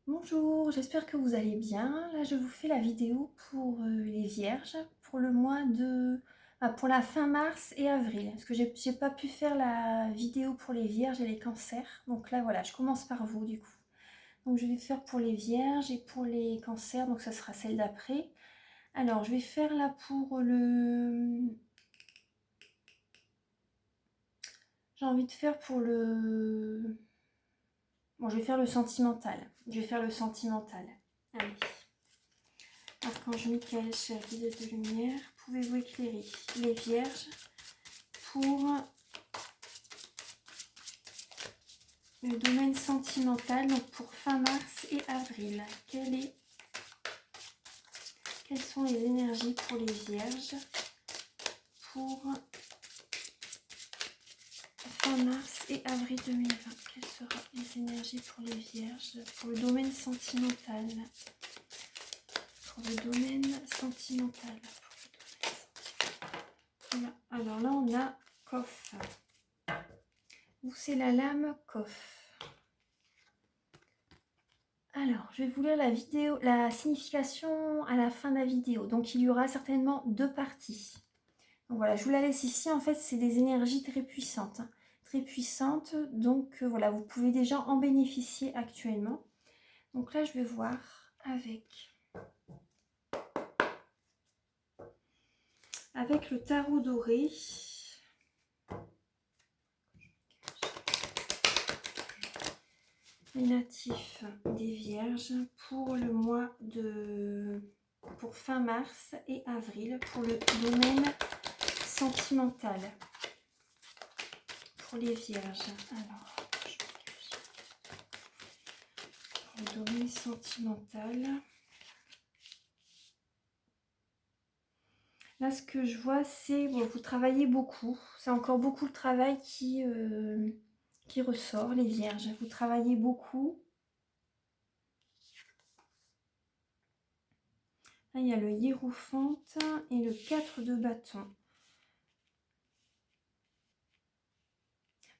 Bonjour, j'espère que vous allez bien. Là, je vous fais la vidéo pour les vierges, pour le mois de... pour la fin mars et avril. Parce que j'ai pas pu faire la vidéo pour les vierges et les cancers. Donc là, voilà, je commence par vous du coup. Donc je vais faire pour les vierges et pour les cancers, donc ça sera celle d'après. Alors, je vais faire là pour le... J'ai envie de faire pour le... Bon, je vais faire le sentimental. Je vais faire le sentimental. Allez. Archange Michael, cher guide de lumière, pouvez-vous éclairer les vierges pour le domaine sentimental, donc pour fin mars et avril. Quelles sont les énergies pour les vierges pour fin mars et avril 2020? Quelles seront les énergies pour les vierges pour le domaine sentimental? Pour le domaine sentimental. Voilà. Alors là, on a Coff. Où c'est la lame Coff. Alors, je vais vous lire la signification à la fin de la vidéo. Donc, il y aura certainement deux parties. Donc voilà, je vous la laisse ici. En fait, c'est des énergies très puissantes. Très puissantes. Donc, voilà, vous pouvez déjà en bénéficier actuellement. Donc là, je vais voir avec le tarot doré. Les natifs des vierges pour le mois de... pour fin mars et avril pour le domaine sentimental. Pour les vierges. Alors, pour le domaine sentimental. Là, ce que je vois, c'est bon, vous travaillez beaucoup. C'est encore beaucoup le travail qui ressort, les vierges. Vous travaillez beaucoup. Là, il y a le hiérophante et le 4 de bâton.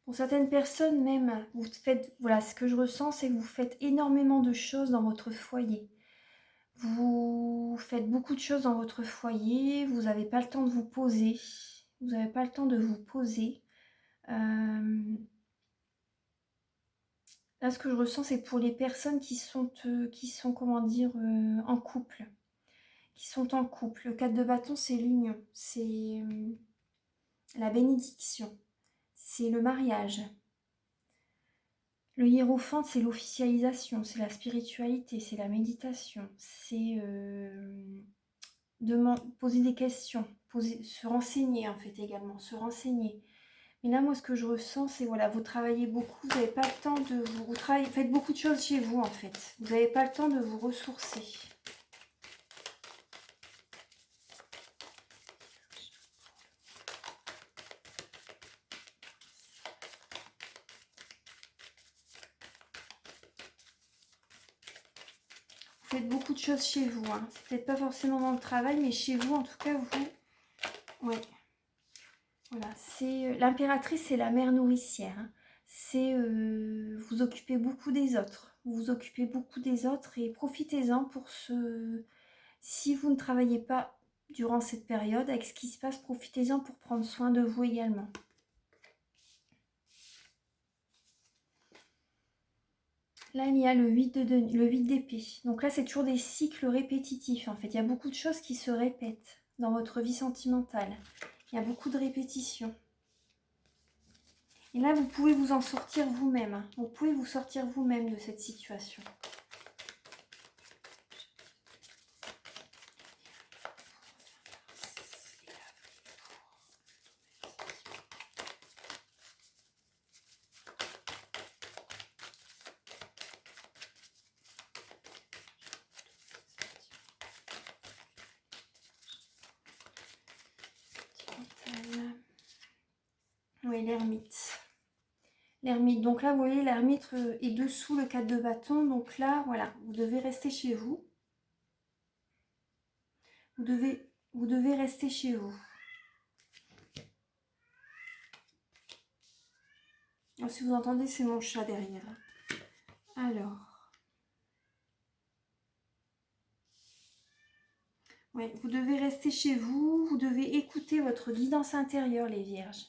Pour certaines personnes même, vous faites, voilà, ce que je ressens, c'est que vous faites énormément de choses dans votre foyer. Vous faites beaucoup de choses dans votre foyer, vous n'avez pas le temps de vous poser. Vous n'avez pas le temps de vous poser. Là, ce que je ressens, c'est pour les personnes qui sont comment dire, en couple. Qui sont en couple. Le 4 de bâton, c'est l'union. C'est la bénédiction. C'est le mariage. Le hiérophante, c'est l'officialisation, c'est la spiritualité, c'est la méditation, c'est poser des questions, se renseigner en fait également, se renseigner. Mais là, moi, ce que je ressens, c'est voilà, vous travaillez beaucoup, vous n'avez pas le temps de vous faites beaucoup de choses chez vous en fait. Vous n'avez pas le temps de vous ressourcer. Vous faites beaucoup de choses chez vous. Hein. C'est peut-être pas forcément dans le travail, mais chez vous, en tout cas, vous... Ouais. Voilà, c'est l'impératrice, c'est la mère nourricière. Hein. C'est vous occupez beaucoup des autres. Vous vous occupez beaucoup des autres et profitez-en pour ce... Si vous ne travaillez pas durant cette période, avec ce qui se passe, profitez-en pour prendre soin de vous également. Là, il y a le 8 d'épée. Donc là, c'est toujours des cycles répétitifs. En fait, il y a beaucoup de choses qui se répètent dans votre vie sentimentale. Il y a beaucoup de répétitions. Et là, vous pouvez vous en sortir vous-même. Vous pouvez vous sortir vous-même de cette situation. Oui, l'ermite. L'ermite. Donc là, vous voyez, l'ermite est dessous le 4 de bâton. Donc là, voilà, vous devez rester chez vous. Vous devez rester chez vous. Alors, si vous entendez, c'est mon chat derrière. Alors, Ouais, vous devez rester chez vous, vous devez écouter votre guidance intérieure, les vierges.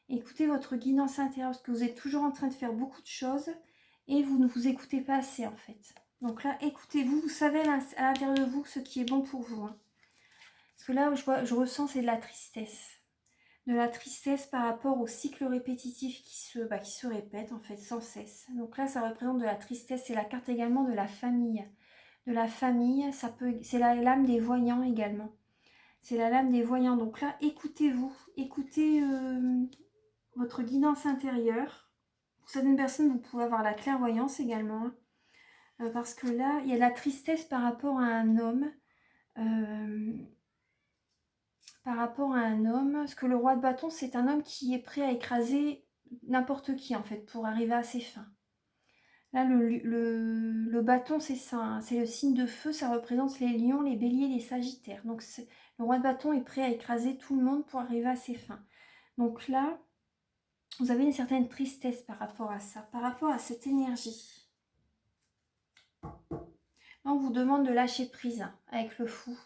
Écoutez votre guidance intérieure, parce que vous êtes toujours en train de faire beaucoup de choses et vous ne vous écoutez pas assez en fait. Donc là, écoutez-vous, vous savez à l'intérieur de vous ce qui est bon pour vous. Hein. Parce que là, je ressens, c'est de la tristesse. De la tristesse par rapport au cycle répétitif qui se répète en fait sans cesse. Donc là, ça représente de la tristesse. C'est la carte également de la famille. De la famille, c'est la lame des voyants également. C'est la lame des voyants. Donc là, écoutez-vous. Écoutez votre guidance intérieure. Pour certaines personnes, vous pouvez avoir la clairvoyance également. Parce que là, il y a de la tristesse par rapport à un homme. Parce que le roi de bâton, c'est un homme qui est prêt à écraser n'importe qui, en fait, pour arriver à ses fins. Là, le bâton, c'est ça, hein, c'est le signe de feu, ça représente les lions, les béliers, les sagittaires. Donc, le roi de bâton est prêt à écraser tout le monde pour arriver à ses fins. Donc là, vous avez une certaine tristesse par rapport à ça, par rapport à cette énergie. Là, on vous demande de lâcher prise hein, avec le fou,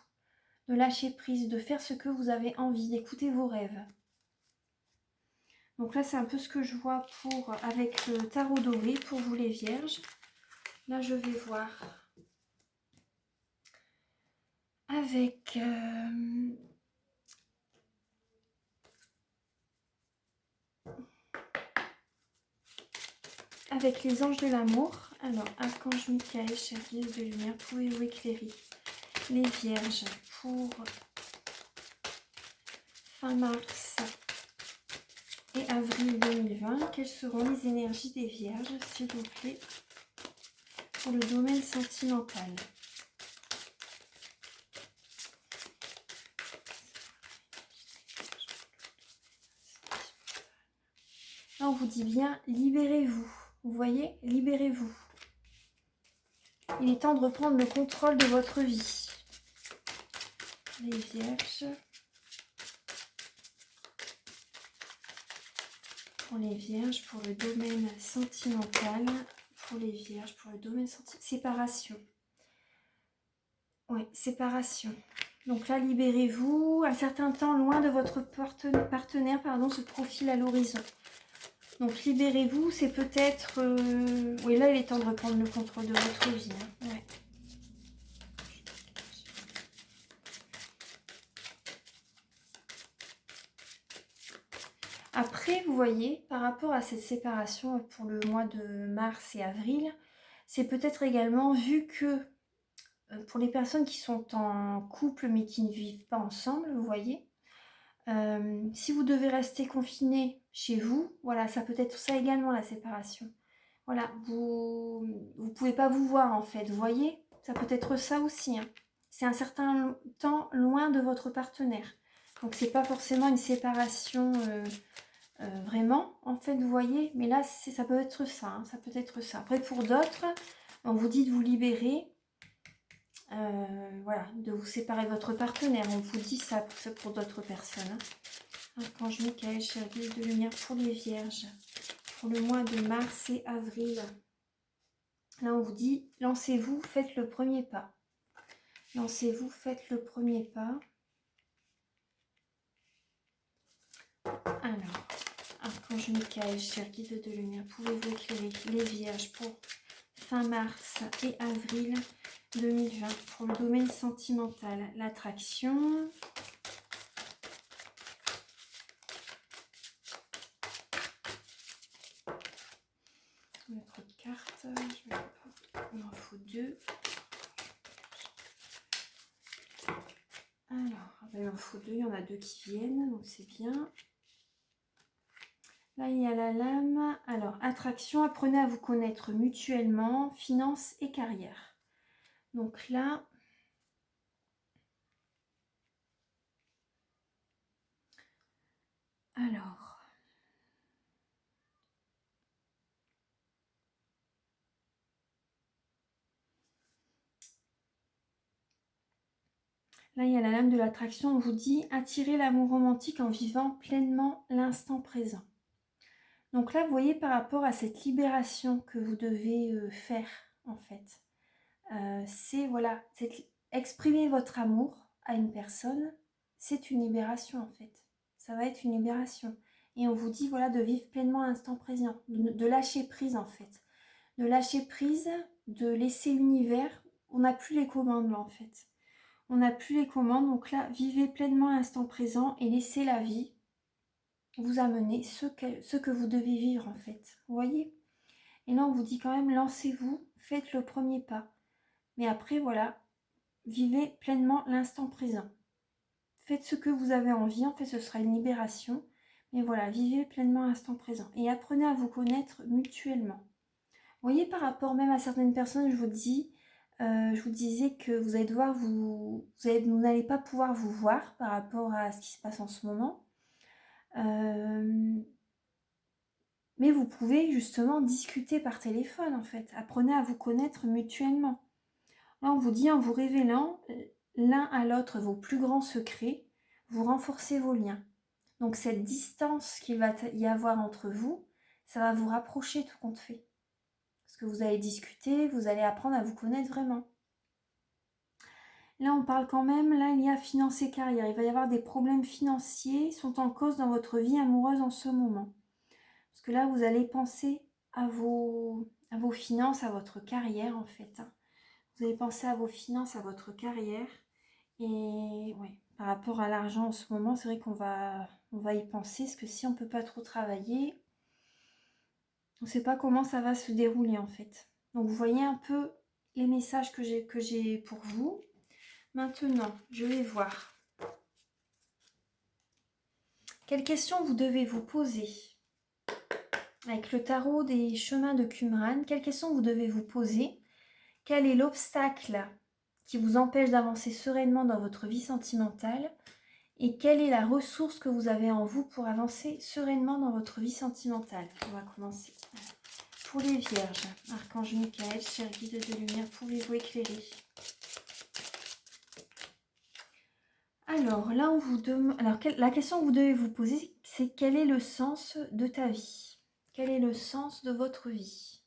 de lâcher prise, de faire ce que vous avez envie, d'écouter vos rêves. Donc là, c'est un peu ce que je vois avec le tarot doré pour vous les vierges. Là, je vais voir avec les anges de l'amour. Alors, archange Michael, chère guide de lumière, pouvez-vous éclairer les vierges pour fin mars et avril 2020? Quelles seront les énergies des vierges, s'il vous plaît, pour le domaine sentimental? Là, on vous dit bien, libérez-vous. Vous voyez, libérez-vous. Il est temps de reprendre le contrôle de votre vie. Les vierges. Pour les vierges, pour le domaine sentimental. Pour les vierges, pour le domaine sentimental. Séparation. Oui, séparation. Donc là, libérez-vous. Un certain temps loin de votre partenaire se profile à l'horizon. Donc libérez-vous, c'est peut-être... Oui, là, il est temps de reprendre le contrôle de votre vie. Hein. Ouais. Après, vous voyez, par rapport à cette séparation pour le mois de mars et avril, c'est peut-être également vu que pour les personnes qui sont en couple mais qui ne vivent pas ensemble, vous voyez, si vous devez rester confiné chez vous, voilà, ça peut être ça également la séparation. Voilà, vous ne pouvez pas vous voir en fait, vous voyez, ça peut être ça aussi. Hein. C'est un certain temps loin de votre partenaire. Donc c'est pas forcément une séparation vraiment, en fait, vous voyez, mais là ça peut être ça, hein, ça peut être ça. Après pour d'autres, on vous dit de vous libérer. Voilà, de vous séparer de votre partenaire. On vous dit ça pour d'autres personnes. Archange Michael, chère guide de lumière pour les vierges. Pour le mois de mars et avril. Là, on vous dit, lancez-vous, faites le premier pas. Lancez-vous, faites le premier pas. Alors, Archange Michael, chère guide de lumière, pouvez-vous éclairer les vierges pour fin mars et avril 2020 pour le domaine sentimental, l'attraction. Il y a trop de cartes, il en faut 2. Alors, il en faut 2, il y en a 2 qui viennent, donc c'est bien. Là, il y a la lame. Alors, attraction, apprenez à vous connaître mutuellement, finances et carrière. Donc là, alors, là, il y a la lame de l'attraction. On vous dit attirer l'amour romantique en vivant pleinement l'instant présent. Donc là, vous voyez par rapport à cette libération que vous devez faire, en fait. C'est, voilà, exprimer votre amour à une personne, c'est une libération en fait. Ça va être une libération. Et on vous dit voilà de vivre pleinement l'instant présent, de lâcher prise en fait. De lâcher prise, de laisser l'univers. On n'a plus les commandes là en fait. On n'a plus les commandes, donc là, vivez pleinement l'instant présent et laissez la vie vous amener ce que vous devez vivre en fait. Vous voyez? Et là, on vous dit quand même, lancez-vous, faites le premier pas. Mais après, voilà, vivez pleinement l'instant présent. Faites ce que vous avez envie, en fait, ce sera une libération. Mais voilà, vivez pleinement l'instant présent. Et apprenez à vous connaître mutuellement. Vous voyez, par rapport même à certaines personnes, je vous disais que vous allez devoir vous n'allez pas pouvoir vous voir par rapport à ce qui se passe en ce moment. Mais vous pouvez justement discuter par téléphone en fait. Apprenez à vous connaître mutuellement. Là, on vous dit en vous révélant l'un à l'autre vos plus grands secrets, vous renforcez vos liens. Donc cette distance qu'il va y avoir entre vous, ça va vous rapprocher tout compte fait. Parce que vous allez discuter, vous allez apprendre à vous connaître vraiment. Là, on parle quand même, là, il y a finance et carrière. Il va y avoir des problèmes financiers qui sont en cause dans votre vie amoureuse en ce moment. Parce que là, vous allez penser à vos finances, à votre carrière, en fait. Vous allez penser à vos finances, à votre carrière. Et ouais, par rapport à l'argent en ce moment, c'est vrai qu'on va y penser. Parce que si on ne peut pas trop travailler, on ne sait pas comment ça va se dérouler, en fait. Donc, vous voyez un peu les messages que j'ai pour vous. Maintenant, je vais voir. Quelles questions vous devez vous poser? Avec le tarot des chemins de Qumran, quelles questions vous devez vous poser? Quel est l'obstacle qui vous empêche d'avancer sereinement dans votre vie sentimentale? Et quelle est la ressource que vous avez en vous pour avancer sereinement dans votre vie sentimentale? On va commencer. Pour les vierges, Archange Michael, cher guide de lumière, pouvez-vous éclairer? Alors là, on vous demande. Alors, la question que vous devez vous poser, c'est quel est le sens de ta vie? Quel est le sens de votre vie?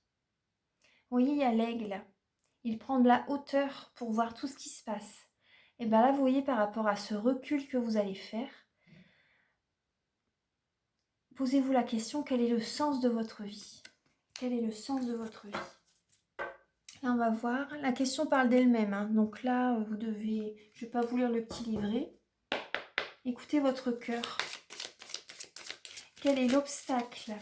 Vous voyez, il y a l'aigle. Il prend de la hauteur pour voir tout ce qui se passe. Et bien là, vous voyez, par rapport à ce recul que vous allez faire, posez-vous la question, quel est le sens de votre vie? Quel est le sens de votre vie? Là, on va voir. La question parle d'elle-même. Hein. Donc là, vous devez... Je ne vais pas vous lire le petit livret. Écoutez votre cœur. Quel est l'obstacle?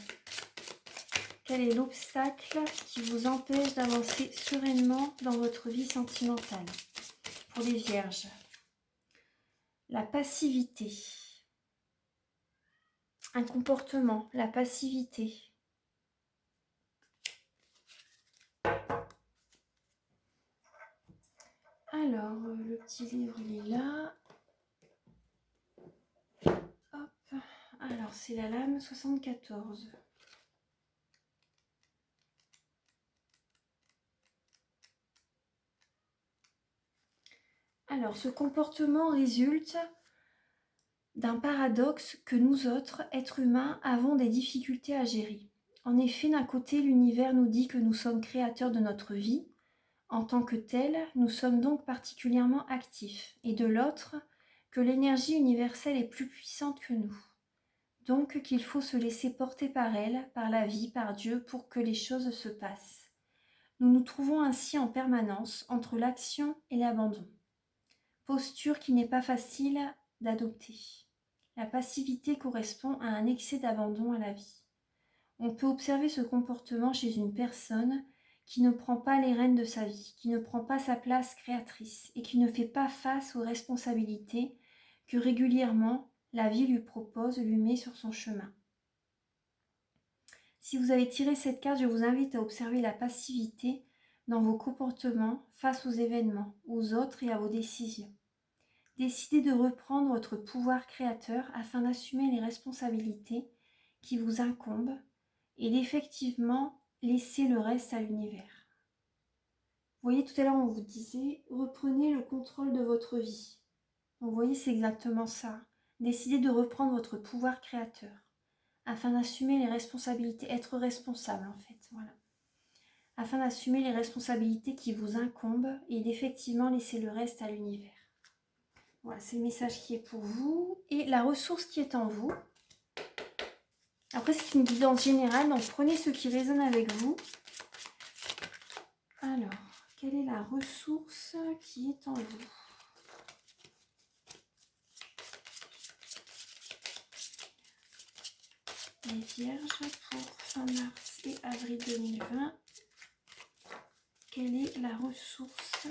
Quel est l'obstacle qui vous empêche d'avancer sereinement dans votre vie sentimentale? Pour les vierges, la passivité. Un comportement, la passivité. Alors, le petit livre, il est là. Hop. Alors, c'est la lame 74. Alors, ce comportement résulte d'un paradoxe que nous autres, êtres humains, avons des difficultés à gérer. En effet, d'un côté, l'univers nous dit que nous sommes créateurs de notre vie. En tant que tel, nous sommes donc particulièrement actifs. Et de l'autre, que l'énergie universelle est plus puissante que nous. Donc qu'il faut se laisser porter par elle, par la vie, par Dieu, pour que les choses se passent. Nous nous trouvons ainsi en permanence entre l'action et l'abandon. Posture qui n'est pas facile d'adopter. La passivité correspond à un excès d'abandon à la vie. On peut observer ce comportement chez une personne qui ne prend pas les rênes de sa vie, qui ne prend pas sa place créatrice et qui ne fait pas face aux responsabilités que régulièrement la vie lui propose, lui met sur son chemin. Si vous avez tiré cette carte, je vous invite à observer la passivité dans vos comportements face aux événements, aux autres et à vos décisions. Décidez de reprendre votre pouvoir créateur afin d'assumer les responsabilités qui vous incombent et d'effectivement laisser le reste à l'univers. Vous voyez, tout à l'heure, on vous disait, reprenez le contrôle de votre vie. Donc, vous voyez, c'est exactement ça. Décidez de reprendre votre pouvoir créateur afin d'assumer les responsabilités, être responsable en fait, voilà. Afin d'assumer les responsabilités qui vous incombent et d'effectivement laisser le reste à l'univers. Voilà, c'est le message qui est pour vous. Et la ressource qui est en vous. Après, c'est une guidance générale, donc prenez ce qui résonne avec vous. Alors, quelle est la ressource qui est en vous? Les Vierges pour fin mars et avril 2020. Quelle est la ressource ?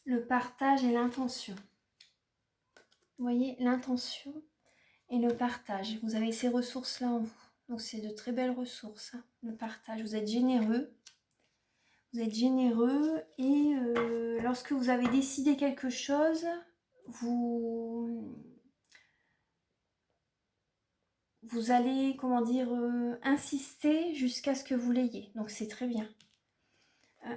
Le partage et l'intention. Vous voyez, l'intention et le partage. Vous avez ces ressources-là en vous. Donc, c'est de très belles ressources. Hein, le partage. Vous êtes généreux. Vous êtes généreux et lorsque vous avez décidé quelque chose, vous allez, comment dire, insister jusqu'à ce que vous l'ayez. Donc, c'est très bien.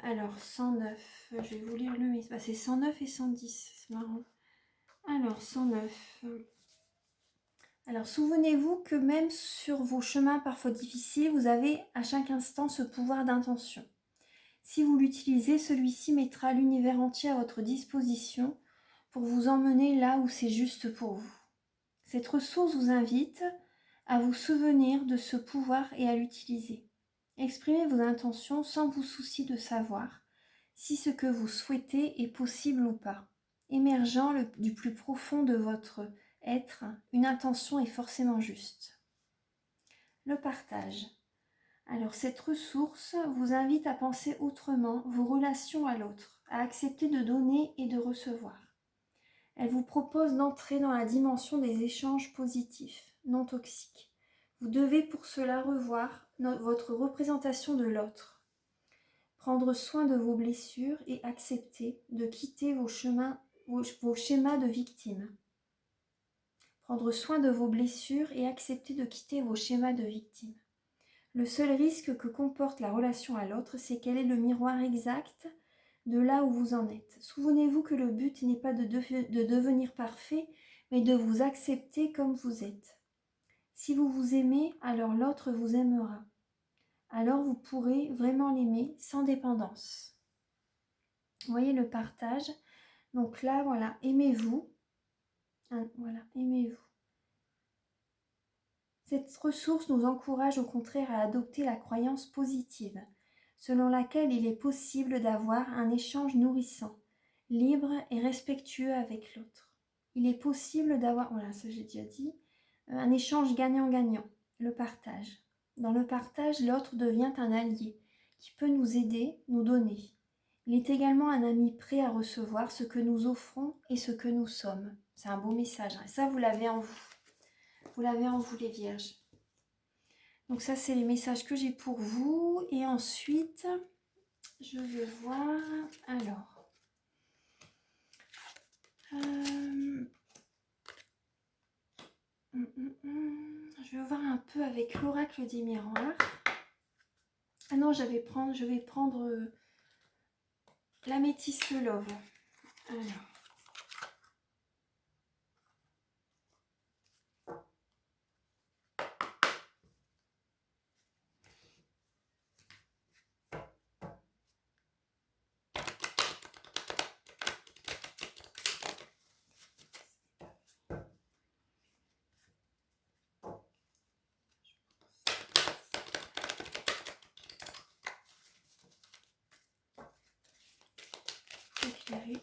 Alors, 109, je vais vous lire le message. Bah, c'est 109 et 110, c'est marrant. Alors, 109. Alors, souvenez-vous que même sur vos chemins parfois difficiles, vous avez à chaque instant ce pouvoir d'intention. Si vous l'utilisez, celui-ci mettra l'univers entier à votre disposition pour vous emmener là où c'est juste pour vous. Cette ressource vous invite à vous souvenir de ce pouvoir et à l'utiliser. Exprimez vos intentions sans vous soucier de savoir si ce que vous souhaitez est possible ou pas. Émergeant du plus profond de votre être, une intention est forcément juste. Le partage. Alors cette ressource vous invite à penser autrement vos relations à l'autre, à accepter de donner et de recevoir. Elle vous propose d'entrer dans la dimension des échanges positifs, non toxiques. Vous devez pour cela revoir votre représentation de l'autre, prendre soin de vos blessures et accepter de quitter vos schémas de victime. Prendre soin de vos blessures et accepter de quitter vos schémas de victime. Le seul risque que comporte la relation à l'autre, c'est qu'elle est le miroir exact de là où vous en êtes. Souvenez-vous que le but n'est pas de devenir parfait, mais de vous accepter comme vous êtes. Si vous vous aimez, alors l'autre vous aimera. Alors vous pourrez vraiment l'aimer sans dépendance. Vous voyez le partage. Donc là, voilà, aimez-vous. Voilà, aimez-vous. Cette ressource nous encourage au contraire à adopter la croyance positive, selon laquelle il est possible d'avoir un échange nourrissant, libre et respectueux avec l'autre. Il est possible d'avoir, voilà, ça j'ai déjà dit, un échange gagnant-gagnant, le partage. Dans le partage, l'autre devient un allié qui peut nous aider, nous donner. Il est également un ami prêt à recevoir ce que nous offrons et ce que nous sommes. C'est un beau message, hein. Ça, vous l'avez en vous. Vous l'avez en vous, les vierges. Donc ça, c'est les messages que j'ai pour vous. Et ensuite, je vais voir... Alors... Je vais voir un peu avec l'oracle des miroirs. Ah non, je vais prendre l'améthyste love. Alors...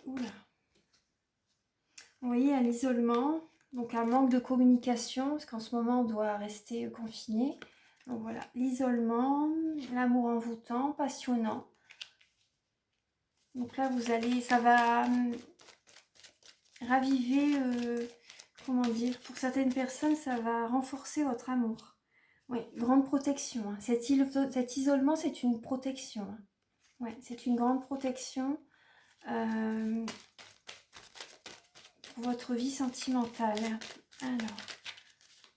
Oula. Vous voyez, à l'isolement, donc un manque de communication, parce qu'en ce moment on doit rester confiné. Donc voilà, l'isolement, l'amour envoûtant, passionnant. Donc là, ça va raviver, comment dire, pour certaines personnes, ça va renforcer votre amour. Oui, grande protection. Hein. Cet isolement, c'est une protection. Hein. Ouais, c'est une grande protection. pour votre vie sentimentale. Alors,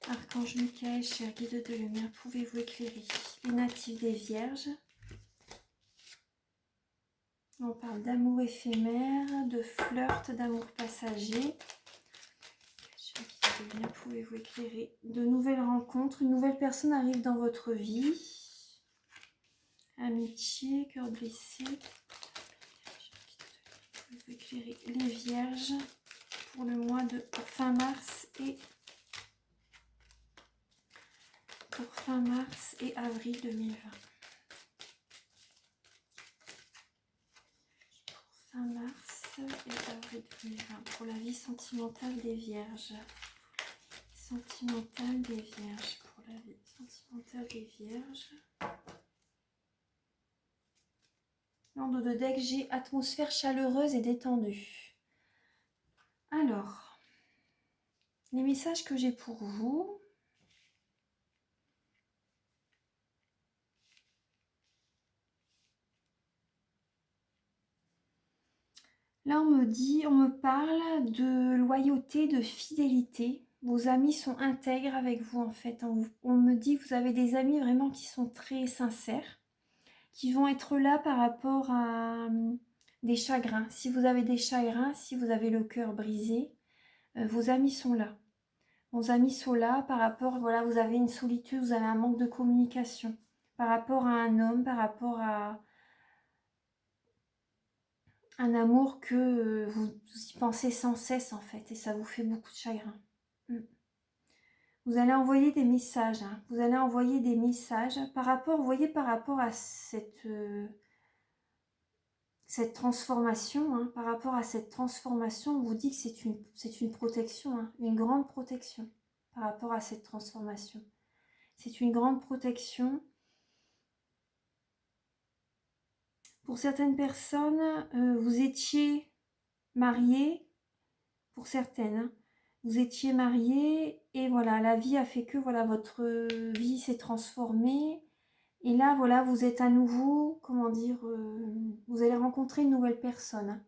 Archange Michael, cher guide de lumière, pouvez-vous éclairer les natifs des Vierges? On parle d'amour éphémère, de flirt, d'amour passager. Cher guide de lumière, pouvez-vous éclairer de nouvelles rencontres? Une nouvelle personne arrive dans votre vie. Amitié, cœur blessé. Pouvez-vous éclairer les Vierges pour le mois de fin mars et avril 2020. Fin mars et avril 2020 pour la vie sentimentale des Vierges. Sentimentale des Vierges pour la vie sentimentale des Vierges. L'ordre de deck, j'ai atmosphère chaleureuse et détendue. Alors, les messages que j'ai pour vous. Là, on me parle de loyauté, de fidélité. Vos amis sont intègres avec vous, en fait. On me dit que vous avez des amis vraiment qui sont très sincères, qui vont être là par rapport à des chagrins. Si vous avez des chagrins, si vous avez le cœur brisé, vos amis sont là. Vos amis sont là par rapport, voilà, vous avez une solitude, vous avez un manque de communication. Par rapport à un homme, par rapport à un amour que vous y pensez sans cesse en fait, et ça vous fait beaucoup de chagrin. Vous allez envoyer des messages, hein. Vous allez envoyer des messages par rapport, vous voyez, par rapport à cette transformation, hein, par rapport à cette transformation, on vous dit que c'est une protection, hein, une grande protection par rapport à cette transformation. C'est une grande protection. Pour certaines personnes, vous étiez mariés, pour certaines, hein, vous étiez mariés et voilà, la vie a fait que voilà, votre vie s'est transformée. Et là, voilà, vous êtes à nouveau, comment dire, vous allez rencontrer une nouvelle personne, hein.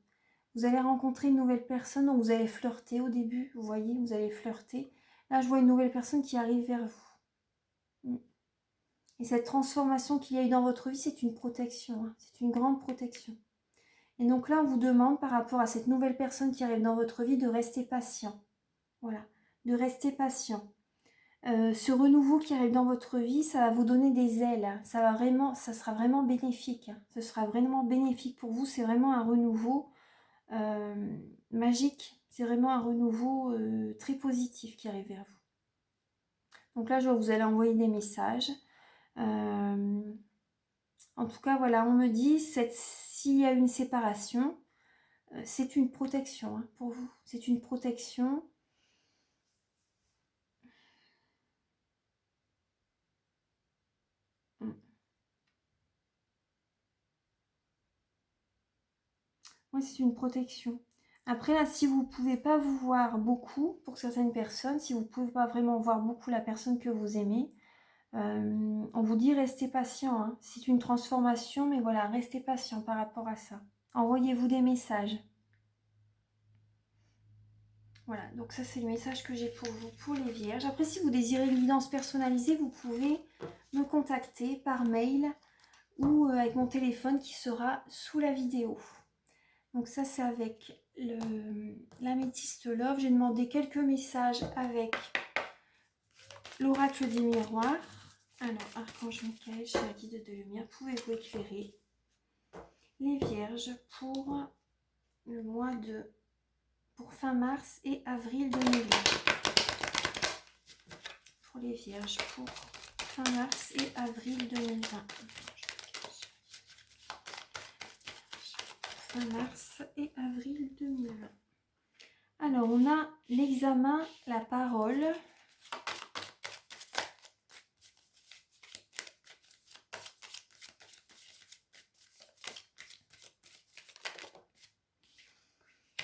Vous allez rencontrer une nouvelle personne, donc vous allez flirter au début, vous voyez, vous allez flirter. Là, je vois une nouvelle personne qui arrive vers vous. Et cette transformation qu'il y a eu dans votre vie, c'est une protection, hein, c'est une grande protection. Et donc là, on vous demande, par rapport à cette nouvelle personne qui arrive dans votre vie, de rester patient. Voilà, de rester patient. Ce renouveau qui arrive dans votre vie, ça va vous donner des ailes. Ça sera vraiment bénéfique. Ce sera vraiment bénéfique pour vous. C'est vraiment un renouveau magique. C'est vraiment un renouveau très positif qui arrive vers vous. Donc là, je vois que vous allez envoyer des messages. En tout cas, voilà, on me dit, s'il y a une séparation, c'est une protection, hein, pour vous. C'est une protection. Oui, c'est une protection. Après, là, si vous ne pouvez pas vous voir beaucoup, pour certaines personnes, si vous ne pouvez pas vraiment voir beaucoup la personne que vous aimez, on vous dit restez patient, hein. C'est une transformation, mais voilà, restez patient par rapport à ça. Envoyez-vous des messages. Voilà, donc ça c'est le message que j'ai pour vous, pour les Vierges. Après, si vous désirez une guidance personnalisée, vous pouvez me contacter par mail ou avec mon téléphone qui sera sous la vidéo. Donc ça c'est avec l'améthyste Love. J'ai demandé quelques messages avec l'oracle des miroirs. Alors, Archange Michael, cher guide de lumière, pouvez-vous éclairer les Vierges pour le mois pour fin mars et avril 2020. Pour les Vierges pour fin mars et avril 2020. Fin mars et avril 2020. Alors, on a l'examen, la parole.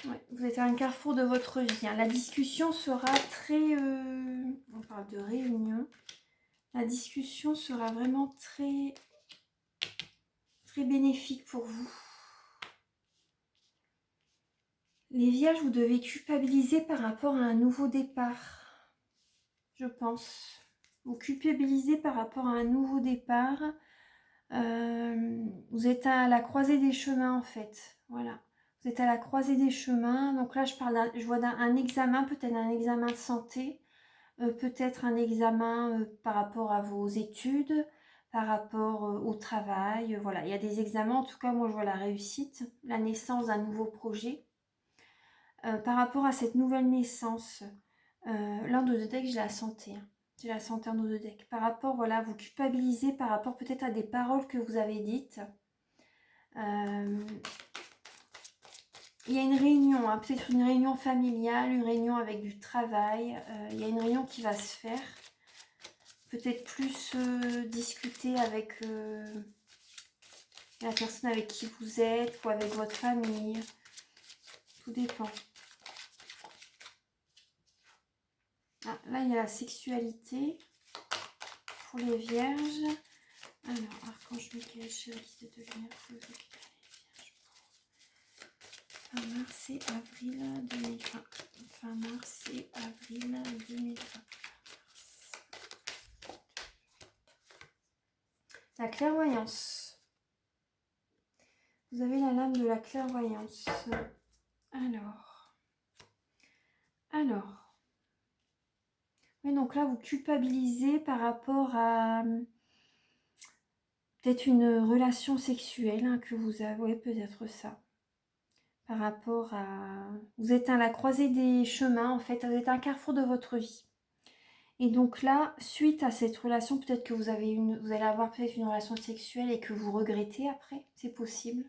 Ouais, vous êtes à un carrefour de votre vie, hein. La discussion sera très... on parle de réunion. La discussion sera vraiment très, très bénéfique pour vous. Les vierges, vous devez culpabiliser par rapport à un nouveau départ, je pense. Vous culpabilisez par rapport à un nouveau départ. Vous êtes à la croisée des chemins en fait. Voilà. Vous êtes à la croisée des chemins. Donc là, je vois un examen, peut-être un examen de santé, peut-être un examen par rapport à vos études, par rapport au travail. Voilà, il y a des examens. En tout cas, moi, je vois la réussite, la naissance d'un nouveau projet. Par rapport à cette nouvelle naissance, l'un de deux decks, j'ai la santé. Hein. J'ai la santé en eau de deck. Par rapport, voilà, vous culpabilisez par rapport peut-être à des paroles que vous avez dites. Il y a une réunion, hein, peut-être une réunion familiale, une réunion avec du travail. Il y a une réunion qui va se faire. Peut-être plus discuter avec la personne avec qui vous êtes ou avec votre famille. Tout dépend. Ah, là, il y a la sexualité pour les vierges. Alors, Archange Michael, chérisse de lumière, pour les vierges. Fin mars et avril 2020. Fin mars et avril 2020. La clairvoyance. Vous avez la lame de la clairvoyance. Alors. Oui, donc là, vous culpabilisez par rapport à peut-être une relation sexuelle hein, que vous avez. Oui, peut-être ça. Par rapport à... Vous êtes à la croisée des chemins, en fait. Vous êtes à un carrefour de votre vie. Et donc là, suite à cette relation, peut-être que vous allez avoir peut-être une relation sexuelle et que vous regrettez après. C'est possible.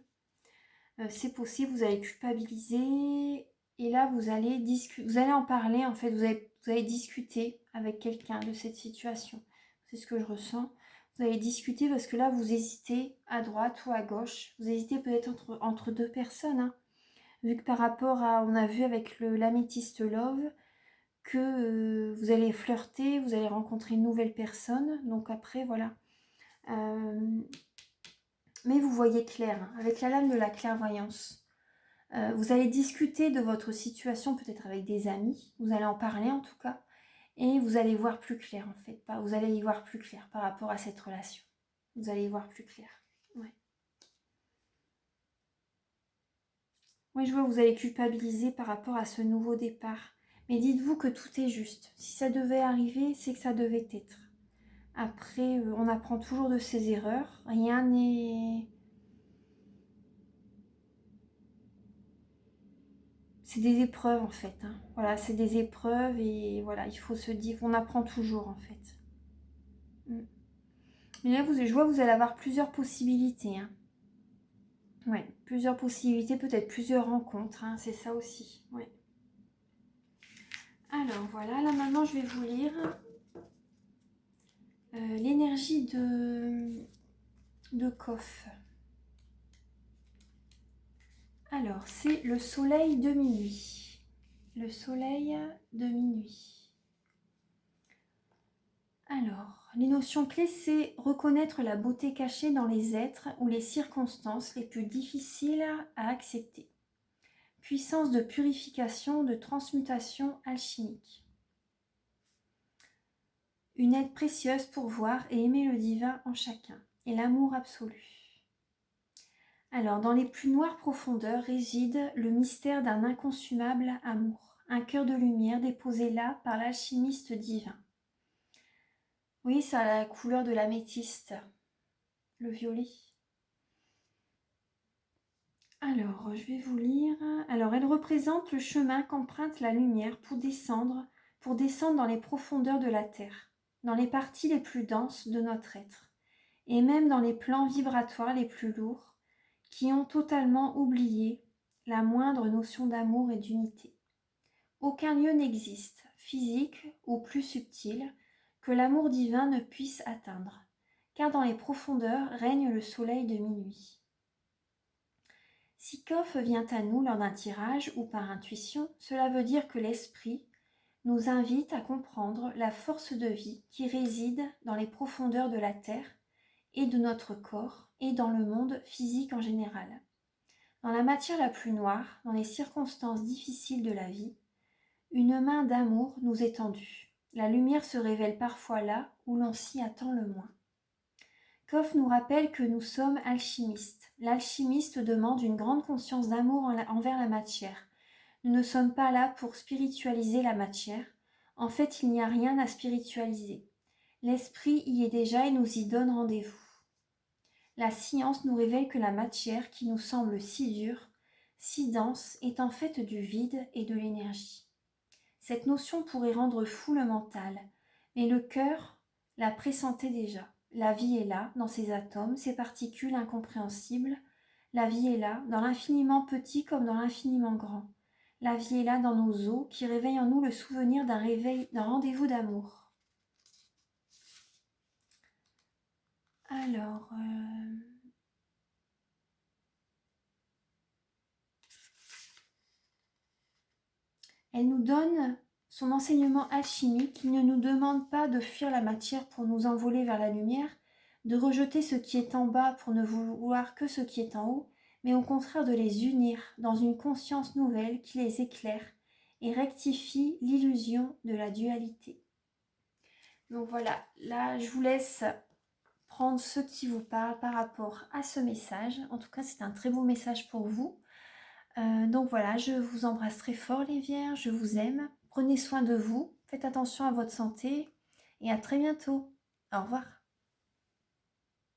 C'est possible, vous allez culpabiliser. Et là, vous allez en parler, en fait. Vous allez discuter avec quelqu'un de cette situation. C'est ce que je ressens. Vous allez discuter parce que là, vous hésitez à droite ou à gauche. Vous hésitez peut-être entre deux personnes. Hein. Vu que par rapport à... On a vu avec l'améthyste love que vous allez flirter, vous allez rencontrer une nouvelle personne. Donc après, voilà. Mais vous voyez clair, hein, avec la lame de la clairvoyance. Vous allez discuter de votre situation peut-être avec des amis. Vous allez en parler en tout cas. Et vous allez voir plus clair en fait. Vous allez y voir plus clair par rapport à cette relation. Vous allez y voir plus clair. Ouais. Oui, je vois, vous allez culpabiliser par rapport à ce nouveau départ. Mais dites-vous que tout est juste. Si ça devait arriver, c'est que ça devait être. Après, on apprend toujours de ses erreurs. Rien n'est... C'est des épreuves en fait. Hein. Voilà, c'est des épreuves et voilà, il faut se dire, on apprend toujours en fait. Mais là, je vois que vous allez avoir plusieurs possibilités. Hein. Ouais, plusieurs possibilités, peut-être plusieurs rencontres. Hein, c'est ça aussi. Ouais. Alors voilà, là maintenant je vais vous lire l'énergie de Koph. Alors, c'est le soleil de minuit. Le soleil de minuit. Alors, les notions clés, c'est reconnaître la beauté cachée dans les êtres ou les circonstances les plus difficiles à accepter. Puissance de purification, de transmutation alchimique. Une aide précieuse pour voir et aimer le divin en chacun, et l'amour absolu. Alors, dans les plus noires profondeurs réside le mystère d'un inconsumable amour, un cœur de lumière déposé là par l'alchimiste divin. Oui, ça a la couleur de l'améthyste, le violet. Alors, je vais vous lire. Alors, elle représente le chemin qu'emprunte la lumière pour descendre dans les profondeurs de la terre, dans les parties les plus denses de notre être, et même dans les plans vibratoires les plus lourds, qui ont totalement oublié la moindre notion d'amour et d'unité. Aucun lieu n'existe, physique ou plus subtil, que l'amour divin ne puisse atteindre, car dans les profondeurs règne le soleil de minuit. Si Koph vient à nous lors d'un tirage ou par intuition, cela veut dire que l'esprit nous invite à comprendre la force de vie qui réside dans les profondeurs de la terre et de notre corps et dans le monde physique en général. Dans la matière la plus noire, dans les circonstances difficiles de la vie, une main d'amour nous est tendue. La lumière se révèle parfois là où l'on s'y attend le moins. Koff nous rappelle que nous sommes alchimistes. L'alchimiste demande une grande conscience d'amour envers la matière. Nous ne sommes pas là pour spiritualiser la matière. En fait, il n'y a rien à spiritualiser. L'esprit y est déjà et nous y donne rendez-vous. La science nous révèle que la matière, qui nous semble si dure, si dense, est en fait du vide et de l'énergie. Cette notion pourrait rendre fou le mental, mais le cœur la pressentait déjà. La vie est là, dans ces atomes, ces particules incompréhensibles. La vie est là, dans l'infiniment petit comme dans l'infiniment grand. La vie est là dans nos os, qui réveillent en nous le souvenir d'un rendez-vous d'amour. Alors, elle nous donne son enseignement alchimique qui ne nous demande pas de fuir la matière pour nous envoler vers la lumière, de rejeter ce qui est en bas pour ne vouloir que ce qui est en haut, mais au contraire de les unir dans une conscience nouvelle qui les éclaire et rectifie l'illusion de la dualité. Donc voilà, là je vous laisse prendre ce qui vous parle par rapport à ce message. En tout cas, c'est un très beau message pour vous. Donc voilà, je vous embrasse très fort les Vierges, je vous aime. Prenez soin de vous, faites attention à votre santé et à très bientôt. Au revoir.